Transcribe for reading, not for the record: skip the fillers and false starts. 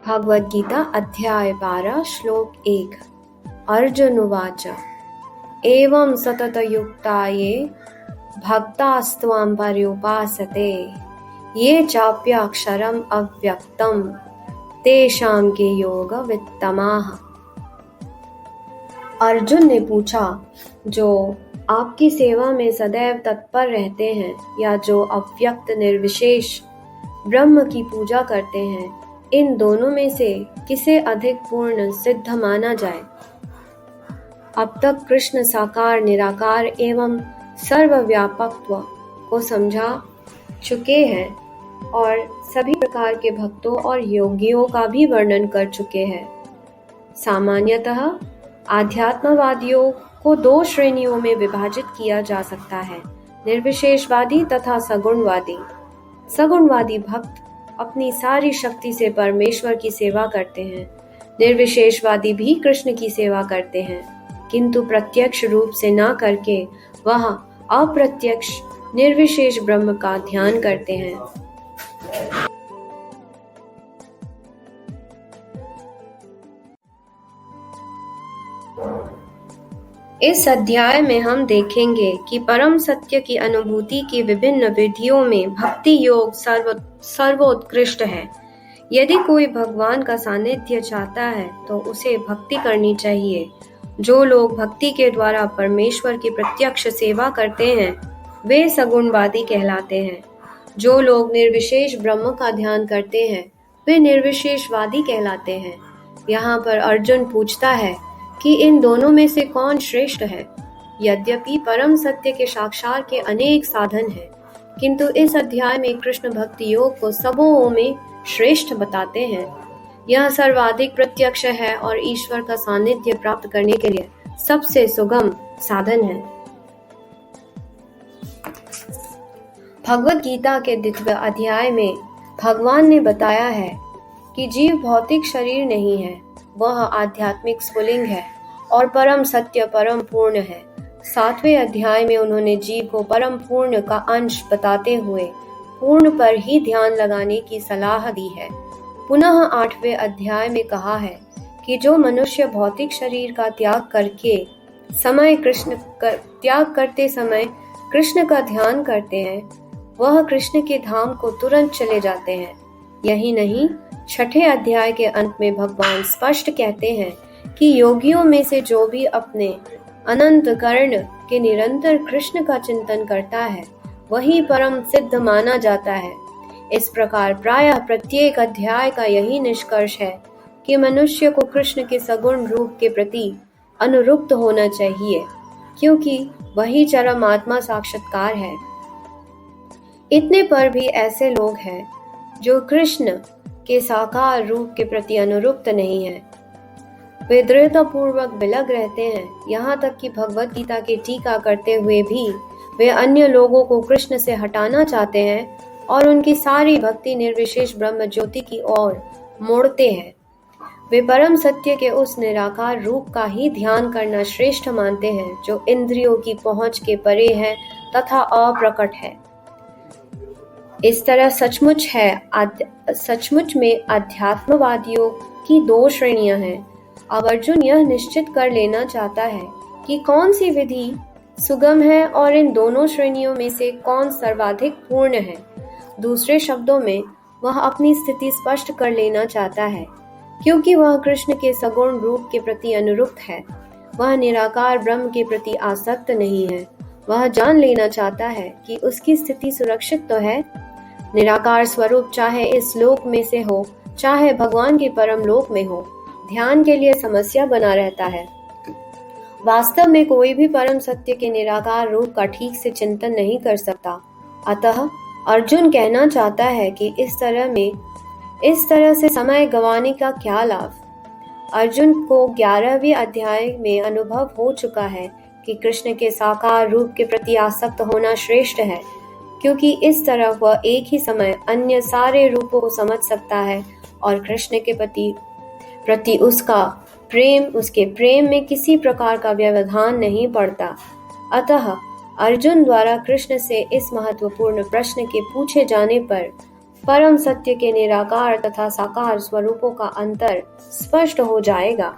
भगवद गीता अध्याय 12 श्लोक 1। अर्जुन उवाच एवं सततयुक्ता ये भक्तास्त्वां पर्युपासते ये चाप्याक्षरम् अव्यक्तं तेषां के योगवित्तमाः। अर्जुन ने पूछा, जो आपकी सेवा में सदैव तत्पर रहते हैं या जो अव्यक्त निर्विशेष ब्रह्म की पूजा करते हैं, इन दोनों में से किसे अधिक पूर्ण सिद्ध माना जाए। अब तक कृष्ण साकार निराकार एवं सर्वव्यापकत्व को समझा चुके हैं और सभी प्रकार के भक्तों और योगियों का भी वर्णन कर चुके हैं। सामान्यतः आध्यात्मवादियों को दो श्रेणियों में विभाजित किया जा सकता है, निर्विशेषवादी तथा सगुणवादी। सगुणवादी भक्त अपनी सारी शक्ति से परमेश्वर की सेवा करते हैं। निर्विशेषवादी भी कृष्ण की सेवा करते हैं, किंतु प्रत्यक्ष रूप से ना करके वह अप्रत्यक्ष निर्विशेष ब्रह्म का ध्यान करते हैं। इस अध्याय में हम देखेंगे कि परम सत्य की अनुभूति की विभिन्न विधियों में भक्ति योग सर्वोत्कृष्ट है। यदि कोई भगवान का सानिध्य चाहता है तो उसे भक्ति करनी चाहिए। जो लोग भक्ति के द्वारा परमेश्वर की प्रत्यक्ष सेवा करते हैं वे सगुणवादी कहलाते हैं। जो लोग निर्विशेष ब्रह्म का ध्यान करते हैं वे निर्विशेषवादी कहलाते हैं। यहाँ पर अर्जुन पूछता है कि इन दोनों में से कौन श्रेष्ठ है। यद्यपि परम सत्य के साक्षात के अनेक साधन हैं, किंतु इस अध्याय में कृष्ण भक्ति योग को सबों में श्रेष्ठ बताते हैं। यह सर्वाधिक प्रत्यक्ष है और ईश्वर का सानिध्य प्राप्त करने के लिए सबसे सुगम साधन है। भगवद गीता के 12वें अध्याय में भगवान ने बताया है कि जीव भौतिक शरीर नहीं है, वह आध्यात्मिक स्फुलिंग है और परम सत्य परम पूर्ण है। 7वें अध्याय में उन्होंने जीव को परम पूर्ण का अंश बताते हुए पूर्ण पर ही ध्यान लगाने की सलाह दी है। पुनः 8वें अध्याय में कहा है कि जो मनुष्य भौतिक शरीर का त्याग करते समय कृष्ण का ध्यान करते हैं वह कृष्ण के धाम को तुरंत चले जाते हैं। यही नहीं, 6ठे अध्याय के अंत में भगवान स्पष्ट कहते हैं कि योगियों में से जो भी अपने अनंत कर्ण के निरंतर कृष्ण का चिंतन करता है वही परम सिद्ध माना जाता है। इस प्रकार प्रायः प्रत्येक अध्याय का यही निष्कर्ष है कि मनुष्य को कृष्ण के सगुण रूप के प्रति अनुरुक्त होना चाहिए, क्योंकि वही चरम आत्मा साक्षात्कार है। इतने पर भी ऐसे लोग हैं जो कृष्ण के साकार रूप के प्रति अनुरुक्त नहीं है। वे दृढ़तापूर्वक विलग रहते हैं। यहाँ तक कि भगवद गीता की टीका करते हुए भी वे अन्य लोगों को कृष्ण से हटाना चाहते हैं और उनकी सारी भक्ति निर्विशेष ब्रह्म ज्योति की ओर मोड़ते हैं। वे परम सत्य के उस निराकार रूप का ही ध्यान करना श्रेष्ठ मानते हैं जो इंद्रियों की पहुंच के परे है तथा अप्रकट है। इस तरह सचमुच में अध्यात्मवादियों की दो श्रेणियां हैं। अब अर्जुन यह निश्चित कर लेना चाहता है कि कौन सी विधि सुगम है और इन दोनों श्रेणियों में से कौन सर्वाधिक पूर्ण है। दूसरे शब्दों में वह अपनी स्थिति स्पष्ट कर लेना चाहता है, क्योंकि वह कृष्ण के सगुण रूप के प्रति अनुरुक्त है। वह निराकार ब्रह्म के प्रति आसक्त नहीं है। वह जान लेना चाहता है कि उसकी स्थिति सुरक्षित तो है। निराकार स्वरूप चाहे इस लोक में से हो चाहे भगवान के परम लोक में हो, ध्यान के लिए समस्या बना रहता है। वास्तव में कोई भी परम सत्य के निराकार रूप का ठीक से चिंतन नहीं कर सकता। अतः अर्जुन कहना चाहता है कि इस तरह से समय गंवाने का क्या लाभ। अर्जुन को 11वें अध्याय में अनुभव हो चुका है कि कृष्ण के साकार रूप के प्रति आसक्त होना श्रेष्ठ है, क्योंकि इस तरह वह एक ही समय अन्य सारे रूपों को समझ सकता है और कृष्ण के प्रति उसके प्रेम में किसी प्रकार का व्यवधान नहीं पड़ता। अतः अर्जुन द्वारा कृष्ण से इस महत्वपूर्ण प्रश्न के पूछे जाने पर परम सत्य के निराकार तथा साकार स्वरूपों का अंतर स्पष्ट हो जाएगा।